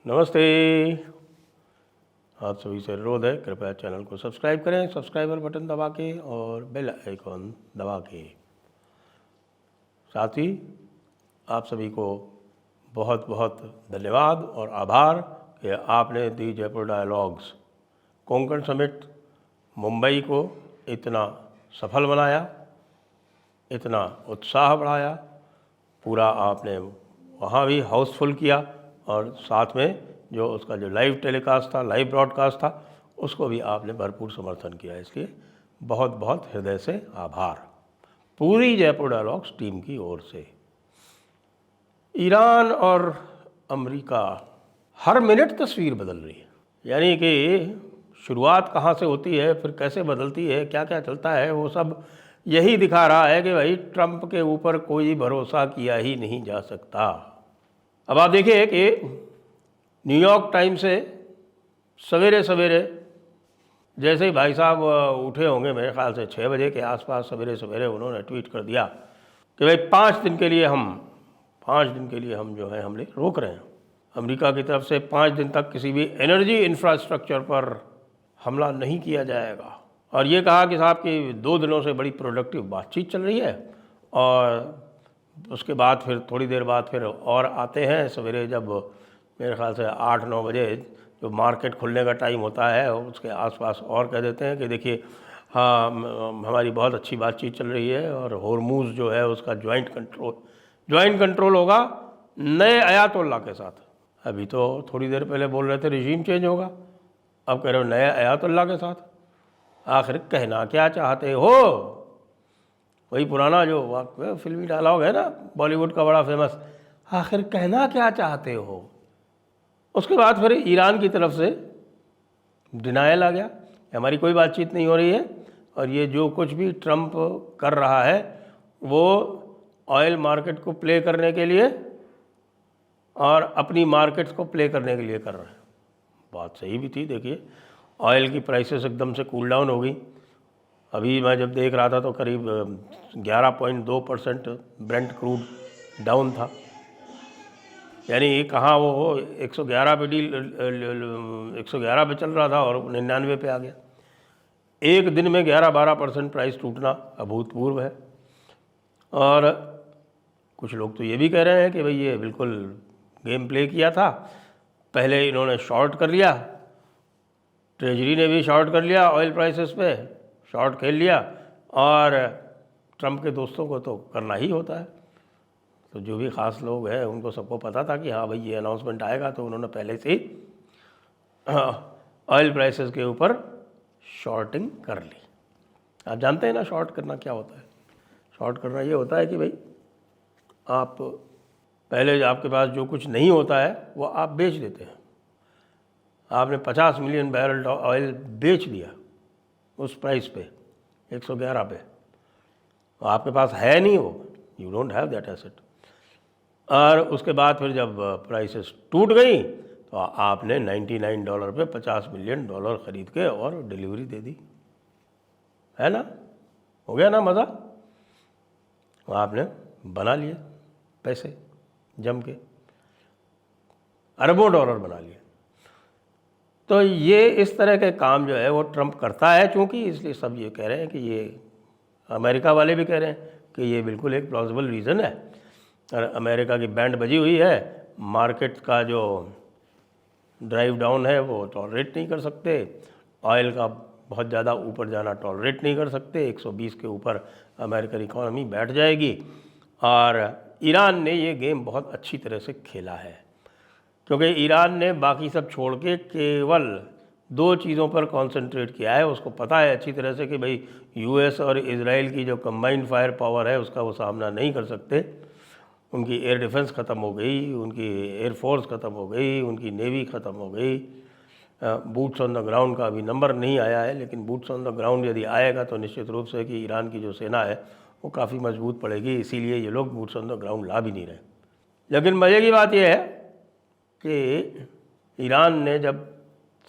नमस्ते। आप सभी से अनुरोध है, कृपया चैनल को सब्सक्राइब करें, सब्सक्राइबर बटन दबा के और बेल आइकॉन दबा के। साथ ही आप सभी को बहुत बहुत धन्यवाद और आभार कि आपने दी जयपुर डायलॉग्स कोंकण समिट मुंबई को इतना सफल बनाया, इतना उत्साह बढ़ाया। पूरा आपने वहाँ भी हाउसफुल किया और साथ में जो उसका जो लाइव टेलीकास्ट था, लाइव ब्रॉडकास्ट था, उसको भी आपने भरपूर समर्थन किया। इसलिए बहुत बहुत हृदय से आभार पूरी जयपुर डायलॉग्स टीम की ओर से। ईरान और अमेरिका हर मिनट तस्वीर बदल रही है, यानी कि शुरुआत कहाँ से होती है, फिर कैसे बदलती है, क्या क्या चलता है, वो सब यही दिखा रहा है कि भाई ट्रंप के ऊपर कोई भरोसा किया ही नहीं जा सकता। अब आप देखिए कि न्यूयॉर्क टाइम्स से सवेरे सवेरे जैसे ही भाई साहब उठे होंगे, मेरे ख्याल से 6 बजे के आसपास सवेरे सवेरे उन्होंने ट्वीट कर दिया कि भाई 5 दिन के लिए हम जो है हमले रोक रहे हैं। अमेरिका की तरफ से 5 दिन तक किसी भी एनर्जी इंफ्रास्ट्रक्चर पर हमला नहीं किया जाएगा। और ये कहा कि साहब कि 2 दिनों से बड़ी प्रोडक्टिव बातचीत चल रही है और उसके बाद फिर थोड़ी देर बाद फिर और आते हैं सवेरे, जब मेरे ख्याल से 8-9 बजे जो मार्केट खुलने का टाइम होता है उसके आसपास और कह देते हैं कि देखिए हाँ हमारी बहुत अच्छी बातचीत चल रही है और होर्मुज़ जो है उसका ज्वाइंट कंट्रोल होगा नए अयातुल्ला के साथ। अभी तो थोड़ी देर पहले बोल रहे थे रिजीम चेंज होगा, अब कह रहे हो नए अयातुल्ला के साथ। आखिर कहना क्या चाहते हो? वही पुराना जो फिल्मी डायलॉग है ना, बॉलीवुड का बड़ा फेमस, आखिर कहना क्या चाहते हो। उसके बाद फिर ईरान की तरफ से डिनायल आ गया, हमारी कोई बातचीत नहीं हो रही है और ये जो कुछ भी ट्रंप कर रहा है वो ऑयल मार्केट को प्ले करने के लिए और अपनी मार्केट्स को प्ले करने के लिए कर रहा है। बात सही भी थी। देखिए ऑयल की प्राइसेस एकदम से कूल डाउन हो गई। अभी मैं जब देख रहा था तो करीब 11.2% ब्रेंट क्रूड डाउन था, यानी कहाँ वो 111 पे 111 पे चल रहा था और 99 पे आ गया। एक दिन में 11-12% प्राइस टूटना अभूतपूर्व है। और कुछ लोग तो ये भी कह रहे हैं कि भाई ये बिल्कुल गेम प्ले किया था, पहले इन्होंने शॉर्ट कर लिया, ट्रेजरी ने भी शॉर्ट कर लिया, ऑयल प्राइसेस पे शॉर्ट खेल लिया और ट्रंप के दोस्तों को तो करना ही होता है। तो जो भी ख़ास लोग हैं उनको सबको पता था कि हाँ भाई ये अनाउंसमेंट आएगा, तो उन्होंने पहले से ही ऑयल प्राइसेस के ऊपर शॉर्टिंग कर ली। आप जानते हैं ना शॉर्ट करना क्या होता है? शॉर्ट करना ये होता है कि भाई आप पहले आपके पास जो कुछ नहीं होता है वो आप बेच देते हैं। आपने 50 मिलियन बैरल ऑयल बेच दिया उस प्राइस पे 111 पे, आपके पास है नहीं वो, you don't have that asset. और उसके बाद फिर जब प्राइसेस टूट गई तो आपने $99 पे $50 मिलियन ख़रीद के और डिलीवरी दे दी, है ना? हो गया ना मज़ा? आपने बना लिए पैसे जम के, अरबों डॉलर बना लिए। तो ये इस तरह के काम जो है वो ट्रंप करता है, चूँकि इसलिए सब ये कह रहे हैं कि ये अमेरिका वाले भी कह रहे हैं कि ये बिल्कुल एक प्लॉजिबल रीज़न है। और अमेरिका की बैंड बजी हुई है, मार्केट का जो ड्राइव डाउन है वो टॉलरेट नहीं कर सकते, ऑयल का बहुत ज़्यादा ऊपर जाना टॉलरेट नहीं कर सकते, 120 के ऊपर अमेरिकन इकॉनमी बैठ जाएगी। और ईरान ने ये गेम बहुत अच्छी तरह से खेला है, क्योंकि ईरान ने बाकी सब छोड़ के केवल 2 चीज़ों पर कंसंट्रेट किया है। उसको पता है अच्छी तरह से कि भाई यूएस और इजराइल की जो कंबाइंड फायर पावर है उसका वो सामना नहीं कर सकते। उनकी एयर डिफेंस ख़त्म हो गई, उनकी एयरफोर्स ख़त्म हो गई, उनकी नेवी ख़त्म हो गई। बूट्स ऑन द ग्राउंड का अभी नंबर नहीं आया है, लेकिन बूट्स ऑन द ग्राउंड यदि आएगा तो निश्चित रूप से कि ईरान की जो सेना है वो काफ़ी मजबूत पड़ेगी। इसीलिए ये लोग बूट्स ऑन द ग्राउंड ला भी नहीं रहे। लेकिन मज़े की बात यह है कि ईरान ने जब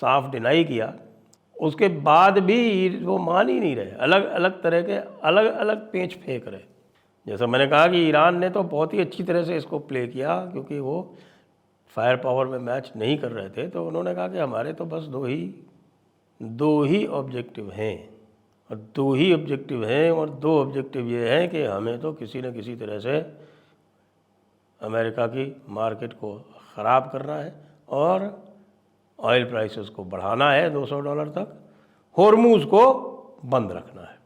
साफ डिनाई किया उसके बाद भी वो मान ही नहीं रहे, अलग अलग तरह के अलग अलग पेंच फेंक रहे। जैसा मैंने कहा कि ईरान ने तो बहुत ही अच्छी तरह से इसको प्ले किया, क्योंकि वो फायर पावर में मैच नहीं कर रहे थे, तो उन्होंने कहा कि हमारे तो बस दो ही ऑब्जेक्टिव हैं, और दो ही ऑब्जेक्टिव हैं, और दो ऑब्जेक्टिव ये हैं कि हमें तो किसी न किसी तरह से अमेरिका की मार्केट को ख़राब करना है और ऑयल प्राइसेस को बढ़ाना है $200 तक, होर्मुज़ को बंद रखना है।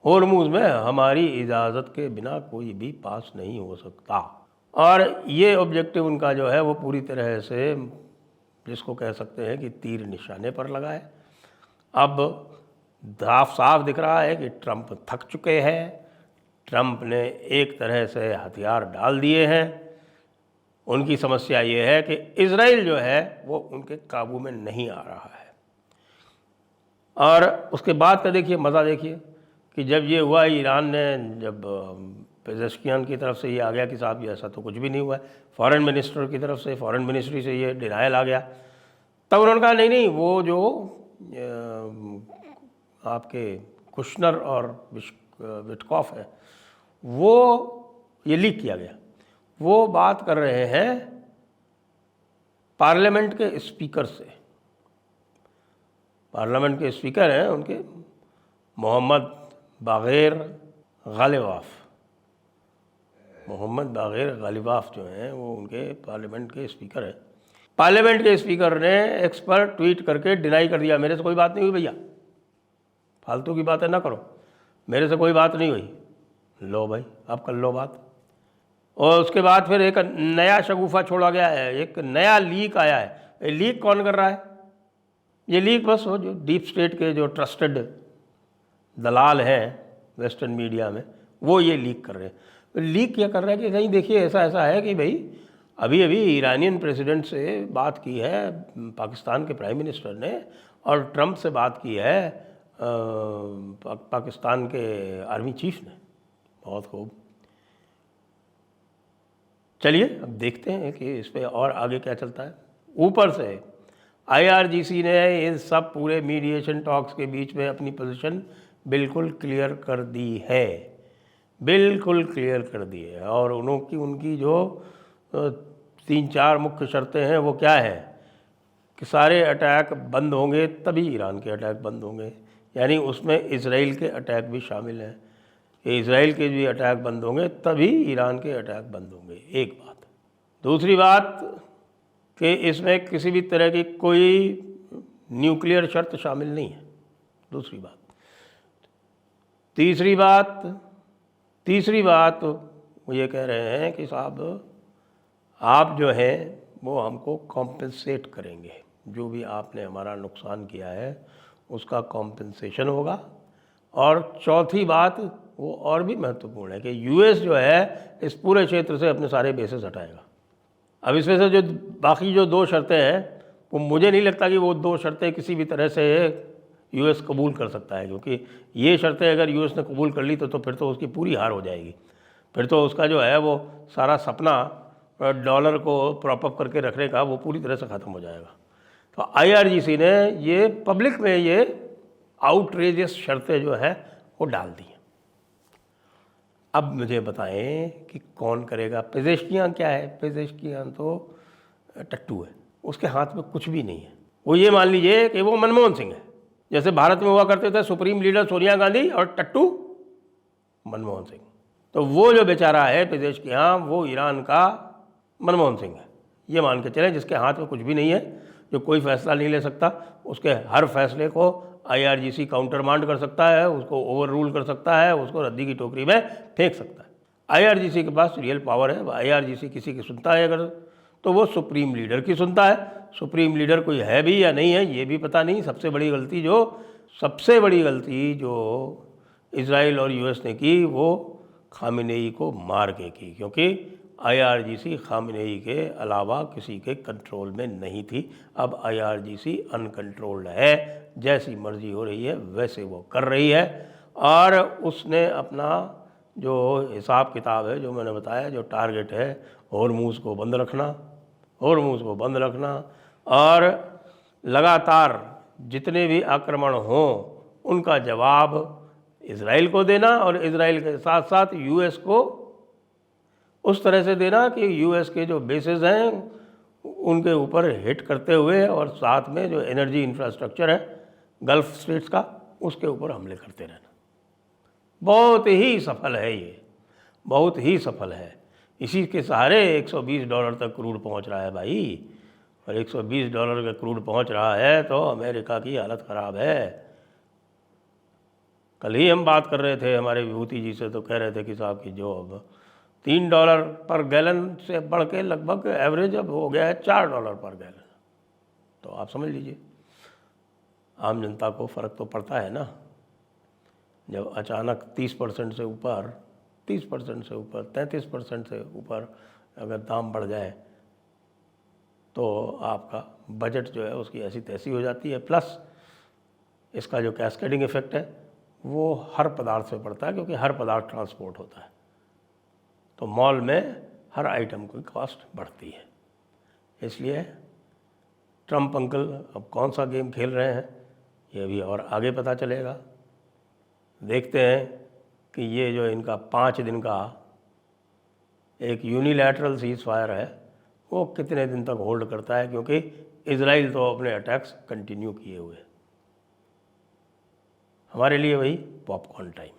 होर्मुज़ में हमारी इजाज़त के बिना कोई भी पास नहीं हो सकता। और ये ऑब्जेक्टिव उनका जो है वो पूरी तरह से, जिसको कह सकते हैं कि तीर निशाने पर लगा है। अब साफ दिख रहा है कि ट्रंप थक चुके हैं। ट्रंप ने एक तरह से हथियार डाल दिए हैं। उनकी समस्या ये है कि इजराइल जो है वो उनके काबू में नहीं आ रहा है। और उसके बाद का देखिए मज़ा, देखिए कि जब ये हुआ, ईरान ने जब पेजेश्कियान की तरफ से ये आ गया कि साहब ये ऐसा तो कुछ भी नहीं हुआ है, फॉरेन मिनिस्टर की तरफ से, फॉरेन मिनिस्ट्री से ये डिनायल आ गया, तब उन्होंने कहा नहीं नहीं, वो जो आपके कुशनर और विटकॉफ है वो ये लीक किया गया। वो बात कर रहे हैं पार्लियामेंट के स्पीकर से। पार्लियामेंट के स्पीकर हैं उनके मोहम्मद बाग़ेर गालिबाफ। मोहम्मद बाग़ेर गालिबाफ जो हैं वो उनके पार्लियामेंट के स्पीकर हैं। पार्लियामेंट के स्पीकर ने एक्स पर ट्वीट करके डिनाई कर दिया, मेरे से कोई बात नहीं हुई भैया, फालतू की बातें ना करो, मेरे से कोई बात नहीं हुई। लो भाई, अब कर लो बात। और उसके बाद फिर एक नया शगुफा छोड़ा गया है, एक नया लीक आया है। ये लीक कौन कर रहा है? ये लीक बस वो जो डीप स्टेट के जो ट्रस्टेड दलाल हैं वेस्टर्न मीडिया में, वो ये लीक कर रहे हैं। लीक क्या कर रहा है कि नहीं, देखिए ऐसा है कि भाई अभी ईरानियन प्रेसिडेंट से बात की है पाकिस्तान के प्राइम मिनिस्टर ने, और ट्रंप से बात की है पाकिस्तान के आर्मी चीफ ने। बहुत खूब, चलिए अब देखते हैं कि इस पे और आगे क्या चलता है। ऊपर से IRGC ने इन सब पूरे मीडिएशन टॉक्स के बीच में अपनी पोजीशन बिल्कुल क्लियर कर दी है, बिल्कुल क्लियर कर दी है। और उनकी जो 3-4 मुख्य शर्तें हैं वो क्या है कि सारे अटैक बंद होंगे तभी ईरान के अटैक बंद होंगे, यानी उसमें इजराइल के अटैक भी शामिल हैं। इजराइल के भी अटैक बंद होंगे तभी ईरान के अटैक बंद होंगे, एक बात। दूसरी बात कि इसमें किसी भी तरह की कोई न्यूक्लियर शर्त शामिल नहीं है, दूसरी बात। तीसरी बात वो ये कह रहे हैं कि साहब आप जो है वो हमको कॉम्पेंसेट करेंगे, जो भी आपने हमारा नुकसान किया है उसका कॉम्पेंसेशन होगा। और चौथी बात वो और भी महत्वपूर्ण है कि US जो है इस पूरे क्षेत्र से अपने सारे बेसेस हटाएगा। अब इसमें से जो बाकी जो 2 शर्तें हैं वो मुझे नहीं लगता कि वो 2 शर्तें किसी भी तरह से US कबूल कर सकता है, क्योंकि ये शर्तें अगर US ने कबूल कर ली तो फिर तो उसकी पूरी हार हो जाएगी। फिर तो उसका जो है वो सारा सपना डॉलर को प्रॉप अप करके रखने का वो पूरी तरह से ख़त्म हो जाएगा। तो IRGC ने ये पब्लिक में ये आउटरेजियस शर्तें जो है वो डाल दी हैं। अब मुझे बताएं कि कौन करेगा। पेजेश्कियान क्या है? पेजेश्कियान तो टट्टू है, उसके हाथ में कुछ भी नहीं है। वो ये मान लीजिए कि वो मनमोहन सिंह है, जैसे भारत में हुआ करते थे सुप्रीम लीडर सोनिया गांधी और टट्टू मनमोहन सिंह। तो वो जो बेचारा है पेजेश्कियान, वो ईरान का मनमोहन सिंह है, ये मान के चलें, जिसके हाथ में कुछ भी नहीं है, जो कोई फैसला नहीं ले सकता। उसके हर फैसले को IRGC काउंटर मांड कर सकता है, उसको ओवर रूल कर सकता है, उसको रद्दी की टोकरी में फेंक सकता है। IRGC के पास रियल पावर है। IRGC किसी की सुनता है अगर तो वो सुप्रीम लीडर की सुनता है। सुप्रीम लीडर कोई है भी या नहीं है ये भी पता नहीं। सबसे बड़ी गलती जो इजराइल और US ने की वो खामेनेई को मार के की, क्योंकि IRGC खामेनेई के अलावा किसी के कंट्रोल में नहीं थी। अब IRGC अनकंट्रोल्ड है, जैसी मर्जी हो रही है वैसे वो कर रही है। और उसने अपना जो हिसाब किताब है, जो मैंने बताया, जो टारगेट है होर्मुज़ को बंद रखना, और लगातार जितने भी आक्रमण हों उनका जवाब इजराइल को देना, और इजराइल के साथ साथ US को उस तरह से देना कि US के जो बेसेस हैं उनके ऊपर हिट करते हुए और साथ में जो एनर्जी इंफ्रास्ट्रक्चर है गल्फ स्टेट्स का, उसके ऊपर हमले करते रहना। बहुत ही सफल है ये, बहुत ही सफल है। इसी के सहारे $120 तक क्रूड पहुंच रहा है भाई। और $120 का क्रूड पहुंच रहा है तो अमेरिका की हालत ख़राब है। कल ही हम बात कर रहे थे हमारे विभूति जी से, तो कह रहे थे कि साहब की जो अब $3 पर गैलन से बढ़ के लगभग एवरेज अब हो गया है $4 पर गैलन। तो आप समझ लीजिए आम जनता को फ़र्क तो पड़ता है ना। जब अचानक 30% से ऊपर 33% से ऊपर अगर दाम बढ़ जाए तो आपका बजट जो है उसकी ऐसी तैसी हो जाती है। प्लस इसका जो कैस्केडिंग इफ़ेक्ट है वो हर पदार्थ पे पड़ता है, क्योंकि हर पदार्थ ट्रांसपोर्ट होता है। तो मॉल में हर आइटम की कॉस्ट बढ़ती है। इसलिए ट्रम्प अंकल अब कौन सा गेम खेल रहे हैं ये भी और आगे पता चलेगा। देखते हैं कि ये जो इनका 5 दिन का एक यूनिलैटरल सीज़ फायर है वो कितने दिन तक होल्ड करता है, क्योंकि इजराइल तो अपने अटैक्स कंटिन्यू किए हुए। हमारे लिए वही पॉपकॉर्न टाइम।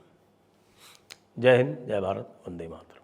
जय हिंद, जय भारत, वंदे मातरम।